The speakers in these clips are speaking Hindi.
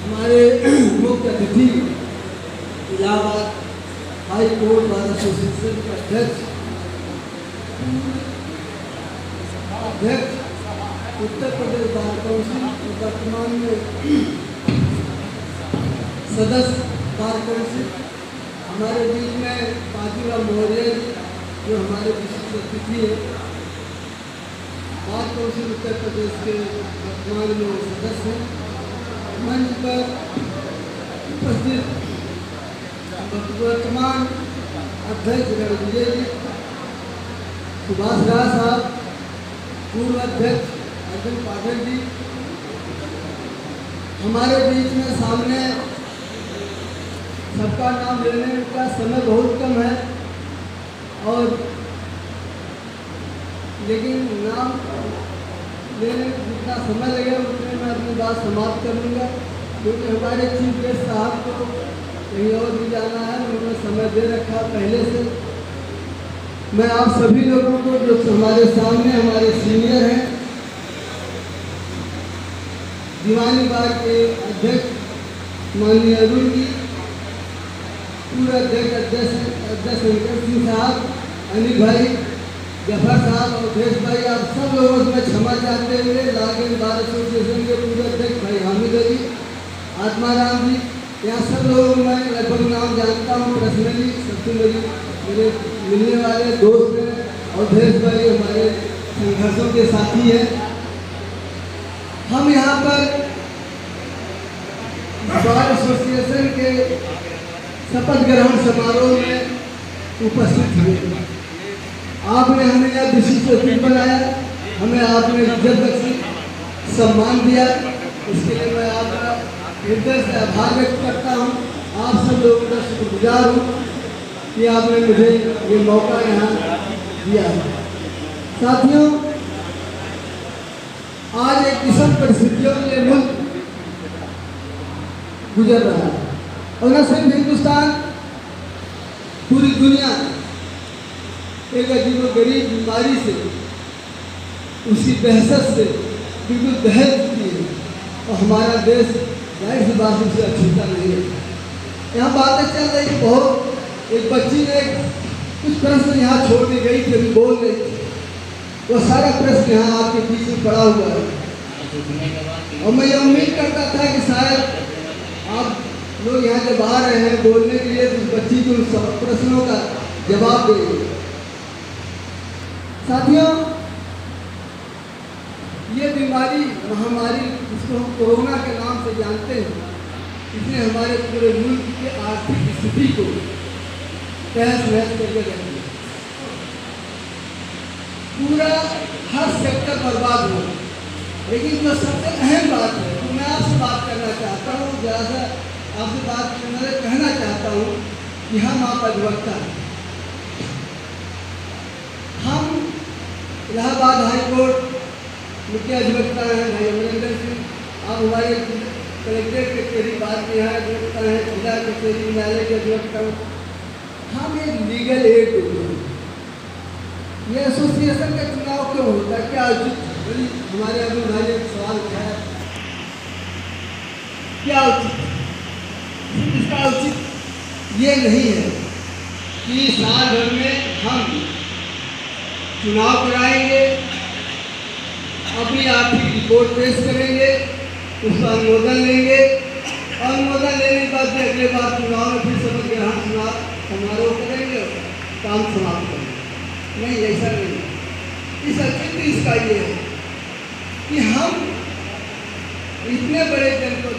हमारे मुख्य अतिथि Allahabad high court bar association के अध्यक्ष उत्तर प्रदेश बार काउंसिल वर्तमान में सदस्य बार काउंसिल, हमारे बीच में बाजीराव मौर्य जी जो हमारे विशिष्ट अतिथि है, बार काउंसिल उत्तर प्रदेश के वर्तमान में सदस्य हैं। मंच पर उपस्थित वर्तमान अध्यक्ष रणविजय जी, सुभाष राय साहब, पूर्व अध्यक्ष अर्जुन पाठक जी, हमारे बीच में सामने सबका नाम लेने का समय बहुत कम है और लेकिन नाम लेने जितना समय लगेगा उतने मैं अपनी बात समाप्त कर लूँगा, क्योंकि हमारे चीफ गेस्ट साहब को कहीं और भी जाना है, उन्होंने समय दे रखा पहले से। मैं आप सभी लोगों को जो हमारे सामने हमारे सीनियर हैं, दीवानी बार के अध्यक्ष माननीय अरुण जी, पूर्व अध्यक्ष शंकर सिंह साहब, अनिल भाई, जफर साहब, अवधेश भाई, आप सब लोगों से मैं क्षमा चाहते हुए लागिन बार एसोसिएशन के पूर्व अध्यक्ष भाई हामिद अली, आत्माराम जी, यहाँ सब लोग मैं लगभग नाम जानता हूँ पर्सनली। सबसे मेरे मिलने वाले दोस्त हैं, अवधेश भाई हमारे संघर्षों के साथी हैं। हम यहाँ पर बार एसोसिएशन के शपथ ग्रहण समारोह में उपस्थित हुए। आपने हमें यह विशिष्ट अतिथि बनाया, हमें आपने इज्जत बख्शी, सम्मान दिया, इसके लिए मैं आपका हृदय से आभार व्यक्त करता हूँ। आप सब लोगों का शुक्रगुजार हूँ कि आपने मुझे ये मौका यहाँ दिया। साथियों, आज एक विषम परिस्थितियों में मुल्क गुजर रहा है और न सिर्फ हिंदुस्तान, पूरी दुनिया एक अजीबोगरीब बीमारी से, उसकी दहशत से बिल्कुल दहल चुकी है और हमारा देश जाहिर सी बात से अछूता नहीं है। यहाँ बातें चल रही बहुत, एक बच्ची ने कुछ प्रश्न यहाँ छोड़ के गई थी, अभी बोल रही थी, वो सारा प्रश्न यहाँ आपके बीच में पड़ा हुआ है और मैं ये उम्मीद करता था कि शायद आप लोग यहाँ जब आ रहे हैं बोलने के लिए तो उस बच्ची को उन प्रश्नों का जवाब देंगे। साथियों, ये बीमारी महामारी जिसको हम कोरोना के नाम से जानते हैं, इसने हमारे पूरे मुल्क की आर्थिक स्थिति को तहस नहस करके रख दिया। पूरा हर सेक्टर बर्बाद हुआ। लेकिन जो सबसे अहम बात है तो मैं आपसे बात करना चाहता हूँ, ज़्यादा आपसे बात कहना चाहता हूँ कि हम आप अधिवक्ता हैं। हम इलाहाबाद हाई कोर्ट मुख्य अधिवक्ता हैं भाई अमरिंदर सिंह, आप हमारे कलेक्ट्रेट कचहरी बात के यहाँ अधिवक्ता हैं, जिला कचहरी न्यायालय के अधिवक्ता हैं। हम एक लीगल एड देते हैं। ये एसोसिएशन का चुनाव क्यों होता है, क्या उचित? हमारे अभी भाई ने सवाल उठाया, क्या उचित? इसका उचित ये नहीं है कि साल भर में हम चुनाव कराएंगे, अपनी आर्थिक रिपोर्ट पेश करेंगे, उसका अनुमोदन लेंगे, अनुमोदन लेने के बाद फिर अगले बार चुनाव में फिर शपथ ग्रहण चुनाव समारोह करेंगे, काम समाप्त करेंगे। नहीं, ऐसा नहीं। इस औचित्य इसका ये है कि हम इतने बड़े जनपद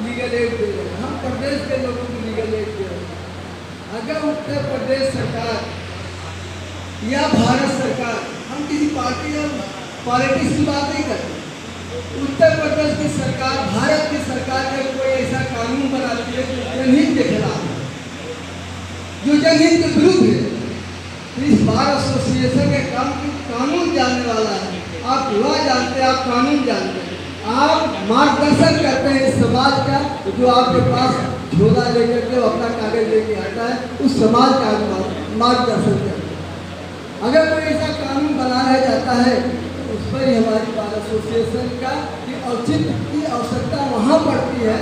लीगल एड दे रहे हैं, हम प्रदेश के लोगों को लीगल एड दे रहे हैं। अगर उत्तर प्रदेश सरकार या भारत सरकार, हम किसी पार्टी या पॉलिटिक्स की बात नहीं करते, उत्तर प्रदेश की सरकार, भारत की सरकार अगर कोई ऐसा कानून बनाती है जो जनहित के खिलाफ है, जो जनहित के विरुद्ध है, तो इस बार एसोसिएशन के काम की कानून जानने वाला है। आप लॉ जानते हैं, आप कानून जानते हैं, आप मार्गदर्शन करते हैं इस समाज का, जो आपके पास झोला लेकर के अपना कागज लेके आता है, उस समाज का मार्गदर्शन करते हैं। अगर कोई ऐसा कानून बनाया जाता है तो उस पर ही हमारी बार एसोसिएशन का औचित्य की आवश्यकता वहाँ पड़ती है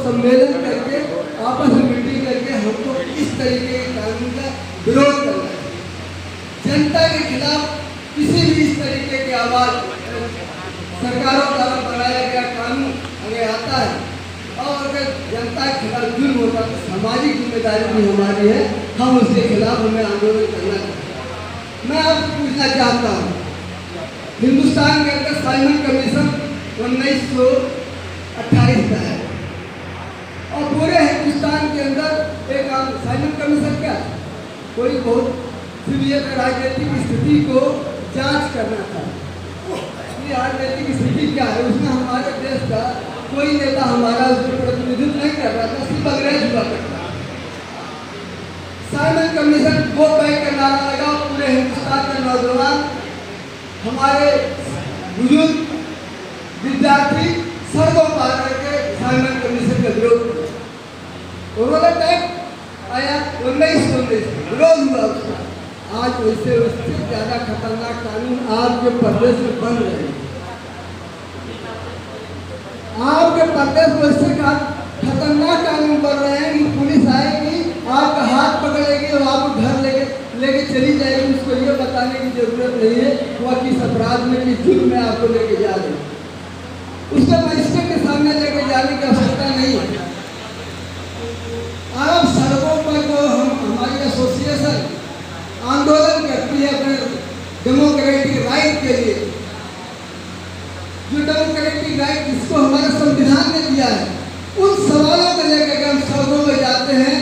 सम्मेलन करके आपस में मीटिंग करके हमको इस तरीके के कानून का विरोध करना है। जनता के खिलाफ किसी भी इस तरीके की आवाज़ सरकारों द्वारा बनाया गया कानून अगर आता है और अगर जनता के खिलाफ जुर्म होता है तो सामाजिक जिम्मेदारी भी हमारी है, हम उसके खिलाफ हमें आंदोलन करना चाहिए। मैं आपसे पूछना चाहता हूँ, हिंदुस्तान के अंदर साइमन कमीशन 1928 का है और पूरे हिंदुस्तान के अंदर एक साइमन कमीशन क्या है, कोई बहुत सीरियस राजनीतिक स्थिति को जांच करना था। राजनीतिक स्थिति क्या है, उसमें हमारे देश का कोई नेता हमारा उसमें प्रतिनिधित्व नहीं कर रहा था, सिर्फ अंग्रेज हुआ करता था। साइमन कमीशन वो तय कर नारा लगा, पूरे हिंदुस्तान के नौजवान हमारे बुजुर्ग विद्यार्थी सड़कों पर आकर साइमन कमीशन का विरोध किया। उन्होंने टैक्स आया 1919 विरोध हुआ उसका। आज वैसे उससे ज़्यादा खतरनाक कानून आपके प्रदेश में बन रहे हैं। आपके प्रदेश में इससे खतरनाक कानून बन रहे हैं कि पुलिस आएगी, आपका हाथ पकड़ेगी और आपको घर लेके चली जाएगी। उसको ये बताने की जरूरत नहीं है वह किस अपराध में, किस जुर्म में आपको लेके जा रहे हैं। उसके मजिस्ट्रेट के सामने लेके जाने की आवश्यकता नहीं है। आप सड़कों पर जो हमारी एसोसिएशन आंदोलन करती है अपने डेमोक्रेटिक राइट के लिए, जो डेमोक्रेटिक राइट जिसको हमारे संविधान ने दिया है, उन सवालों को लेकर हम सड़कों में जाते हैं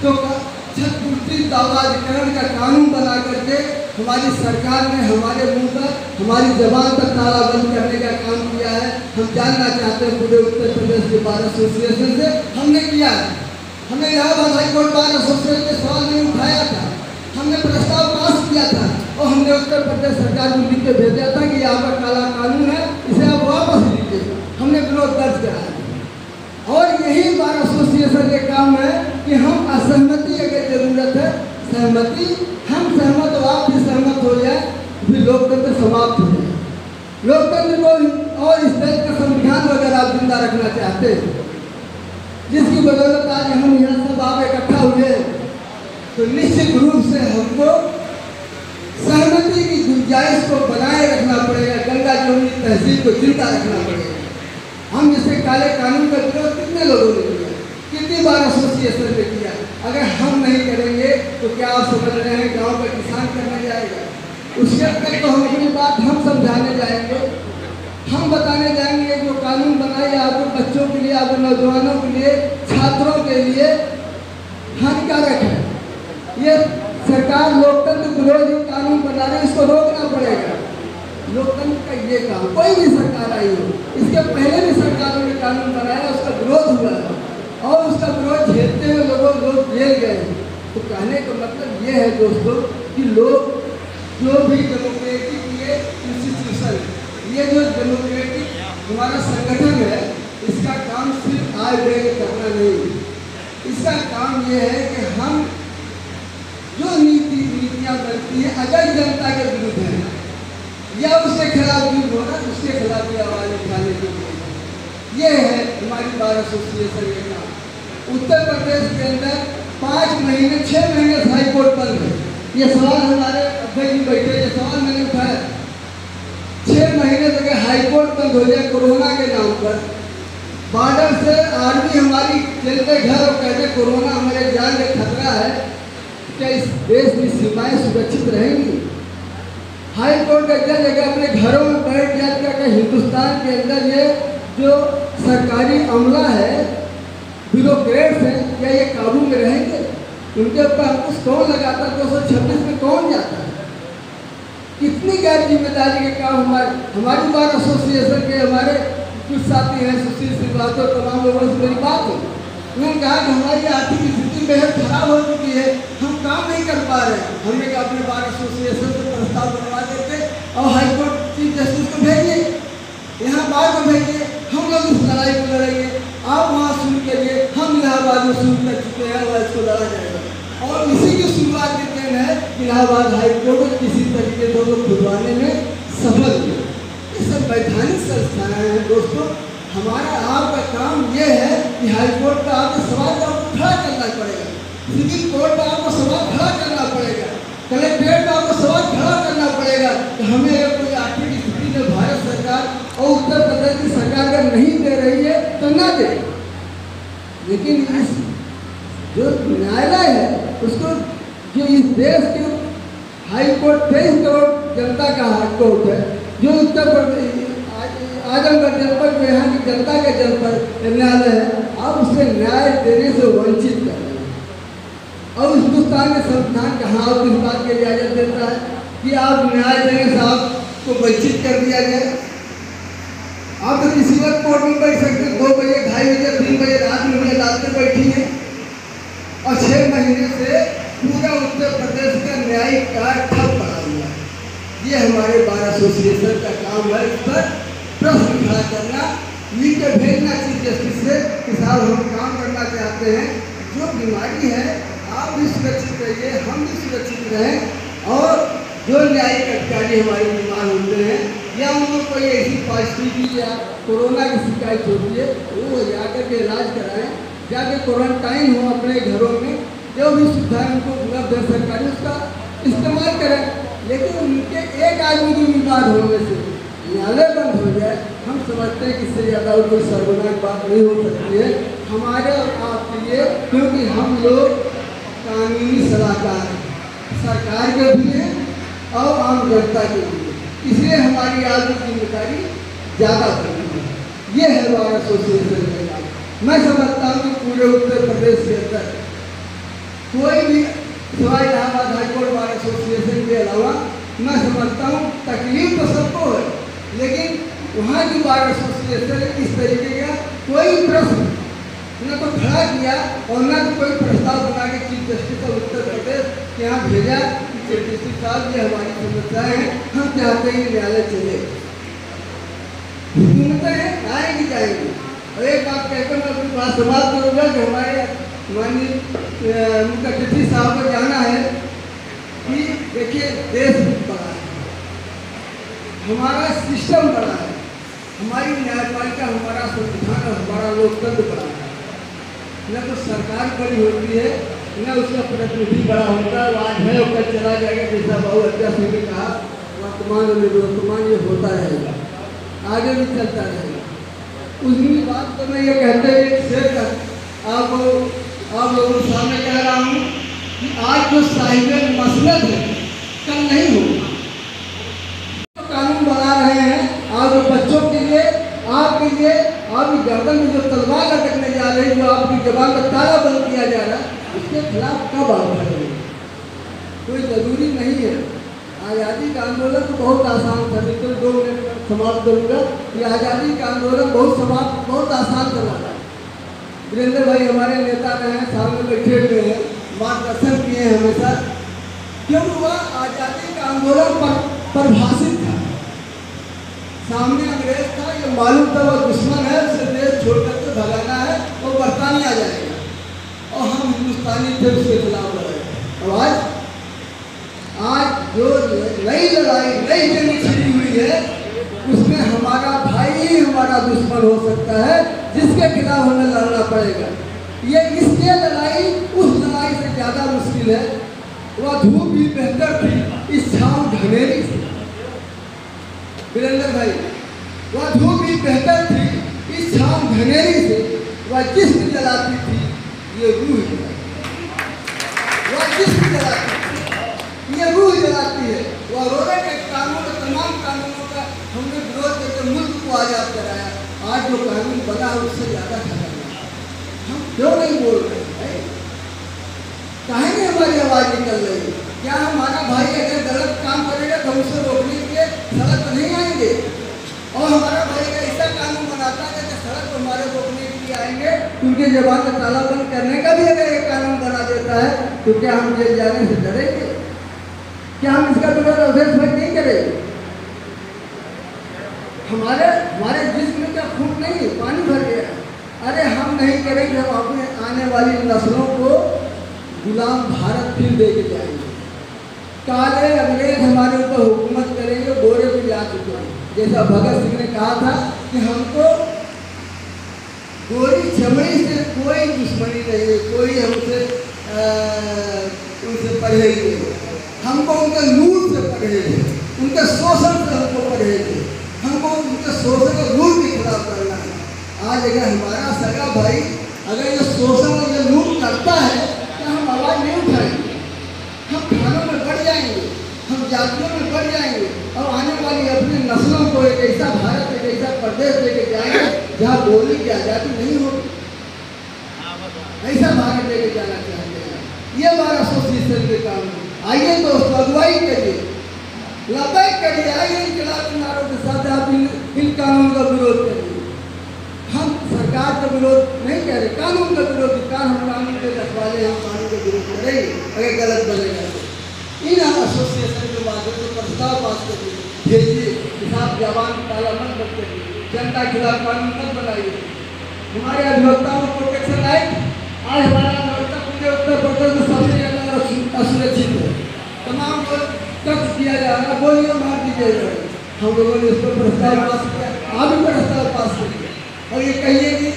तो छठपूर्ति दावाधिकरण का कानून बना करके हमारी सरकार ने हमारे मुंह पर, हमारी जबान पर ताला बंद करने का काम किया है। हम जानना चाहते हैं पूरे उत्तर प्रदेश के बार एसोसिएशन से हमने किया है। हमने इलाहाबाद हाईकोर्ट बार एसोसिएशन के सवाल में उठाया था, हमने प्रस्ताव पास किया था और हमने उत्तर प्रदेश सरकार को लिख के भेजा था कि यहाँ पर काला कानून है, इसे आप वापस लीजिए। हमने विरोध दर्ज कराया और यही बार एसोसिएशन के काम है कि हम असहमति अगर जरूरत है सहमति, हम सहमत हो, आप भी सहमत हो जाए, फिर लोकतंत्र समाप्त हो जाए। लोकतंत्र को और इस देश का संविधान वगैरह आप जिंदा रखना चाहते हैं, जिसकी बदौलत आज हम यहाँ सब आप इकट्ठा हुए, तो निश्चित रूप से हमको सहमति की गुंजाइश को बनाए रखना पड़ेगा। गंगा जमुनी तहसील को जिंदा रखना पड़ेगा। हम जैसे काले कानून का विरोध कितने लोगों ने किया, कितनी बार एसोसिएशन ने किया। अगर हम नहीं करेंगे तो क्या आप समझ रहे हैं गांव का किसान करने जाएगा? उसके तक तो हम अपनी बात हम समझाने जाएंगे, हम बताने जाएंगे जो कानून बनाए आपको बच्चों के लिए, आपके नौजवानों के लिए, छात्रों के लिए हानिकारक है। ये सरकार लोकतंत्र विरोधी कानून बना रही है, इसको रोकना पड़ेगा। लोकतंत्र का ये काम, कोई भी सरकार आई हो, इसके पहले भी सरकारों ने कानून बनाया, उसका विरोध हुआ है और उसका विरोध झेलते हुए लोग जेल गए। तो कहने का मतलब ये है दोस्तों कि लोग जो भी डेमोक्रेटिक ये इंस्टीट्यूशन, ये जो डेमोक्रेटिक हमारा संगठन है, इसका काम सिर्फ आय व्यय करना नहीं, इसका काम ये है कि हम जो नीतियाँ बनती है अगर जनता के विरुद्ध है या उसके खिलाफ युद्ध होना, उसके खिलाफ भी आवाज़ उठाने के लिए ये है हमारी बार एसोसिएशन के काम। उत्तर प्रदेश के अंदर 5 महीने 6 महीने हाईकोर्ट बंद है। ये सवाल हमारे अध्यक्ष जी बैठे, ये सवाल मैंने उठाया 6 महीने तक हाईकोर्ट बंद हो जाए कोरोना के नाम पर, बॉर्डर से आर्मी हमारी चलते घर और कहते कोरोना हमारे जान का खतरा है, क्या इस देश की सीमाएं सुरक्षित रहेंगी? हाई कोर्ट का जज अगर अपने घरों में बैठ जाता है, हिंदुस्तान के अंदर ये जो सरकारी अमला है, ब्यूरोक्रेट्स हैं, क्या ये काबू में रहेंगे? उनके ऊपर अंकुश कौन लगाता है? 226 में कौन जाता है? कितनी गैर जिम्मेदारी के काम हमारी बार एसोसिएशन के हमारे कुछ साथी हैं, सुशील श्रीवास्तव, तमाम लोगों से मेरी बात हुई। उन्होंने कहा कि हमारी आर्थिक स्थिति बेहद खराब हो चुकी है, हम काम नहीं कर पा रहे हैं। हमने कहा अपने बार एसोसिएशन से प्रस्ताव बनवा देते और हाईकोर्ट चीफ जस्टिस को भेजिए, यहाँ बार को भेजिए, हम लोग इस लड़ाई को लड़ेंगे, आप वहाँ शुरू करिए, हम इलाहाबाद में शुरू कर चुके हैं और इसको लड़ा जाएगा। और इसी की शुरुआत के दिन है इलाहाबाद हाईकोर्ट किसी तरीके से खुलवाने में सफल हुए। ये सब वैधानिक संस्थाएँ हैं दोस्तों, हमारा आपका काम ये है कि हाई कोर्ट का आपको सवाल का खड़ा करना पड़ेगा, सिविल कोर्ट का आपको सवाल खड़ा करना पड़ेगा, कलेक्ट्रेट का आपको सवाल खड़ा करना पड़ेगा कि हमें अगर कोई आर्थिक स्थिति में भारत सरकार और उत्तर प्रदेश की सरकार अगर नहीं दे रही है तो ना दे। लेकिन इस जो न्यायालय है उसको, जो इस देश के हाई कोर्ट 23 करोड़ जनता का हाई कोर्ट है, जो उत्तर प्रदेश आजमगढ़ जनपद में यहाँ की जनता का जनपद न्यायालय है, आप उसे न्याय देने से वंचित कर रहे हैं। और हिंदुस्तान के संविधान कहाँ आप इस बात के लिए इजाजत देता है कि आप न्याय देने से आपको वंचित कर दिया जाए? आप तो किसी वक्त कोर्ट में बैठ सकते, 2 बजे 2:30 बजे 3 बजे रात में भी अदालतें बैठी हैं और 6 महीने से पूरा उत्तर प्रदेश का न्यायिक कार्य ठप पड़ा हुआ है। ये हमारे बार एसोसिएशन का काम है, इस पर प्रश्न खड़ा करना, लिख के भेजना चीफ जस्टिस से कि साहब हम काम करना चाहते हैं, जो बीमारी है आप भी सुरक्षित रहिए, हम भी सुरक्षित रहें, और जो न्यायिक अधिकारी हमारे बीमार होते हैं या उनको कोई ऐसी पॉजिटिविटी या कोरोना की शिकायत होती है वो जाकर के इलाज कराएं, जाके क्वारंटाइन हो अपने घरों में, जो भी सुविधाएं उनको उपलब्ध है सरकारी उसका इस्तेमाल करें। लेकिन उनके एक आदमी की बीमार होने से न्यायालय बंद हो जाए, हम समझते हैं कि इससे ज़्यादा और कोई सर्वनाक बात नहीं हो सकती है हमारे और आपके लिए, क्योंकि हम लोग कानूनी सलाहकार हैं, सरकार के भी हैं और आम जनता के लिए, इसलिए हमारी आज की जिम्मेदारी ज़्यादा बड़ी है। ये है बार एसोसिएशन का काम। मैं समझता हूँ कि पूरे उत्तर प्रदेश के अंदर कोई भी सिवाय इलाहाबाद हाईकोर्ट बार एसोसिएशन के अलावा मैं समझता हूँ तकलीफ तो सबको है, लेकिन वहाँ की बार एसोसिएशन इस तरीके का कोई प्रश्न न तो खड़ा किया और न तो कोई प्रस्ताव बना के chief justice of Uttar Pradesh के यहाँ भेजा कि चीफ जस्टिस साहब ये हमारी समस्याएं हैं, हम चाहते हैं न्यायालय चले। सुनते हैं आएंगी जाएंगी। और एक बात कहकर मैं अपनी बात समाप्त करूँगा कि हमारे माननीय मुख्य अतिथि साहब को जाना है कि देखिए देश बड़ा है, हमारा सिस्टम बड़ा है, हमारी न्यायपालिका, हमारा संविधान और हमारा लोकतंत्र बड़ा है। न तो सरकार बड़ी होती है न उसका प्रतिनिधि बड़ा होता है, आज है और कल चला जाएगा, जैसा बहु अध्यक्ष ने कहा वर्तमान और निवर्तमान ये होता रहेगा, आगे भी चलता रहेगा। उसकी बात तो मैं ये कहते हुए एक शेर का आप लोगों के सामने कह रहा हूँ कि आज जो साहिब मसलत है कल नहीं होगा। तो कानून बना रहे हैं आज बच्चों के लिए, आपके लिए, आपकी गर्दन में जो तलवार लटकने जा रही है, जो आपकी जबान का ताला बंद किया जा रहा है, उसके खिलाफ कब आप खड़े? कोई ज़रूरी नहीं है। आज़ादी का आंदोलन तो बहुत आसान था, लेकिन 2 मिनट समाप्त करूँगा कि आज़ादी का आंदोलन बहुत आसान करवाना। वीरेंद्र भाई हमारे नेता रहे हैं, सामने बैठे हुए हैं, मार्गदर्शन किए हैं हमेशा। क्यों हुआ? आज़ादी का आंदोलन परिभाषित था, सामने अंग्रेज था, ये मालूम था वो दुश्मन है, उसे देश छोड़ करके भगाना है और बरतानिया जाएगा, और हम हिंदुस्तानी थे उसके खिलाफ लड़े। आज जो नई लड़ाई, नई जंग छिड़ी हुई है, उसमें हमारा भाई ही हमारा दुश्मन हो सकता है, जिसके खिलाफ हमें लड़ना पड़ेगा। ये इसलिए लड़ाई उस लड़ाई से ज़्यादा मुश्किल है। वह धूप भी बेहतर थी इस छाँव घनेरी से, वीरेंद्र भाई, वह धूप भी बेहतर थी इस छाँव घनेरी से, वह जिस्म जलाती थी ये रूह जलाती, वह जिस्म जलाती थी ये रूह जलाती है। वह रोने के कानून, तमाम कानूनों का हमने विरोध करके मुल्क को आज़ाद कराया। आज जो कानून बना है उससे ज़्यादा खतरनाक है। हम क्यों नहीं बोल रहे हैं? काहे नहीं हमारी आवाज़ निकल रही है? क्या हमारा भाई अगर गलत काम करेगा तो उसे रोकने के लिए सड़क पर नहीं आएंगे? और हमारा भाई का ऐसा कानून बनाता है कि सड़क पर हमारे रोकने के लिए आएंगे, उनके जबान का ताला बंद करने का भी अगर एक कानून बना देता है तो क्या हम जेल जाने से डरेंगे? क्या हम इसका विरोध अवधेश भाई नहीं करेंगे? हमारे जिस्म में क्या खून नहीं, पानी भर गया। अरे हम नहीं करेंगे, हम अपने आने वाली नस्लों को गुलाम भारत फिर दे के जाएंगे। काले अंग्रेज हमारे ऊपर हुकूमत करेंगे, गोरे भी जा चुके हैं। जैसा भगत सिंह ने कहा था कि हमको गोरी चमड़ी से कोई दुश्मनी नहीं है, कोई हमसे उनसे परहेज नहीं। हमको उनके लूट से परहेज है, उनके शोषण से हमको परहेज है, हमको उनके शोषण और लूट के खिलाफ करना है। आज अगर हमारा सगा भाई अगर ये शोषण और ये लूट करता है तो हम आवाज़ नहीं उठाएंगे, हम थानों में बढ़ जाएंगे, हम जातियों में बढ़ जाएंगे और आने वाली अपनी नस्लों को एक ऐसा भारत, एक ऐसा प्रदेश लेके जाएंगे जहाँ बोली की आज़ादी नहीं होगी। ऐसा भारत लेके जाना चाहते हैं। ये हमारा एसोसिएशन के काम है। आइए दोस्तों, अगुवाई करिए, लबैक करिए, आइए इनकलाब नारों के साथ आप इन कानून का विरोध करिए। हम सरकार का विरोध नहीं कह रहे, कानून का विरोध। हम कानून के रखवाले, हम कानून का विरोध करेंगे अगर गलत बनेगा तो। इन एसोसिएशन के माध्यम से प्रस्ताव पास करिए, भेजिए, किसान जवान ताला मत बंद करिए, जनता के खिलाफ कानून मत बनाइए। हमारे अधिवक्ताओं को प्रोटेक्शन एक्ट, आज हमारा अधिवक्ता पूरे उत्तर प्रदेश में सबसे ज़्यादा असुरक्षित है। तमाम को कब्ज किया जा रहा है, गोलियां मार दी जा रही है। हम लोगों ने इस पर प्रस्ताव पास किया, आप भी प्रस्ताव पास करिए और ये कहिए कि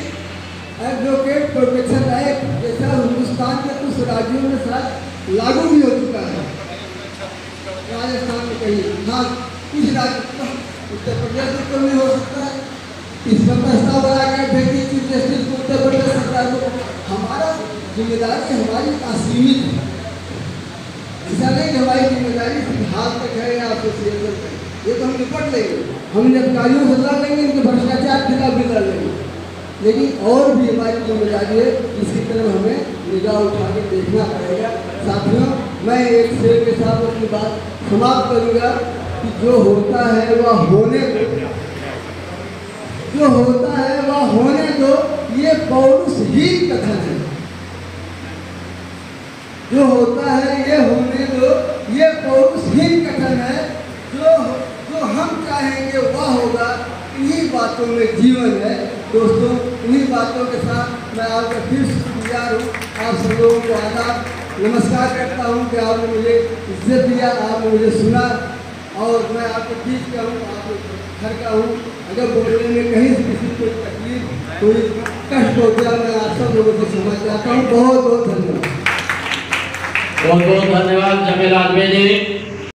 एडवोकेट प्रोटेक्शन एक्ट जैसा हिंदुस्तान के कुछ राज्यों में शायद लागू भी हो चुका है। राजस्थान में कहीं, हाँ कुछ राज्य, उत्तर प्रदेश में तो नहीं हो सकता है। इसका प्रस्ताव बनाकर भेजिए चीफ जस्टिस को, उत्तर प्रदेश सरकार को। हमारा जिम्मेदारी हमारी असीमित है, ऐसा नहीं कि हमारी जिम्मेदारी सिर्फ हाथ तक है या एसोसिएशन तक। ये तो हम निपट लेंगे, हम अधिकारियों से लड़ लेंगे, इनके भ्रष्टाचार के खिलाफ भी लड़ लेंगे, लेकिन और भी हमारी जिम्मेदारी है, इसकी तरफ हमें निगाह उठा के देखना पड़ेगा। साथियों, मैं एक शेर के साथ अपनी बात समाप्त करूँगा कि जो होता है वह होने दो, जो होता है वह होने दो, ये पौरुषहीन कथन है। जो होता है ये होने दो, ये पौरुषहीन कथन है। जो हम चाहेंगे वह होगा। इन्हीं बातों में जीवन है दोस्तों। इन्हीं बातों के साथ मैं आपका फिर शुक्रगुजार हूँ। आप सब लोगों को आदाब नमस्कार करता हूँ कि आपने मुझे इज्जत दिया, आपने मुझे सुना और मैं आपके बीच का हूँ, आपके घर का हूँ। अगर बोलने में कहीं से किसी को तकलीफ, कोई कष्ट हो गया, मैं आप सब लोगों से समझ जाता हूँ। बहुत बहुत धन्यवाद। बहुत बहुत धन्यवाद जमील आजमी जी।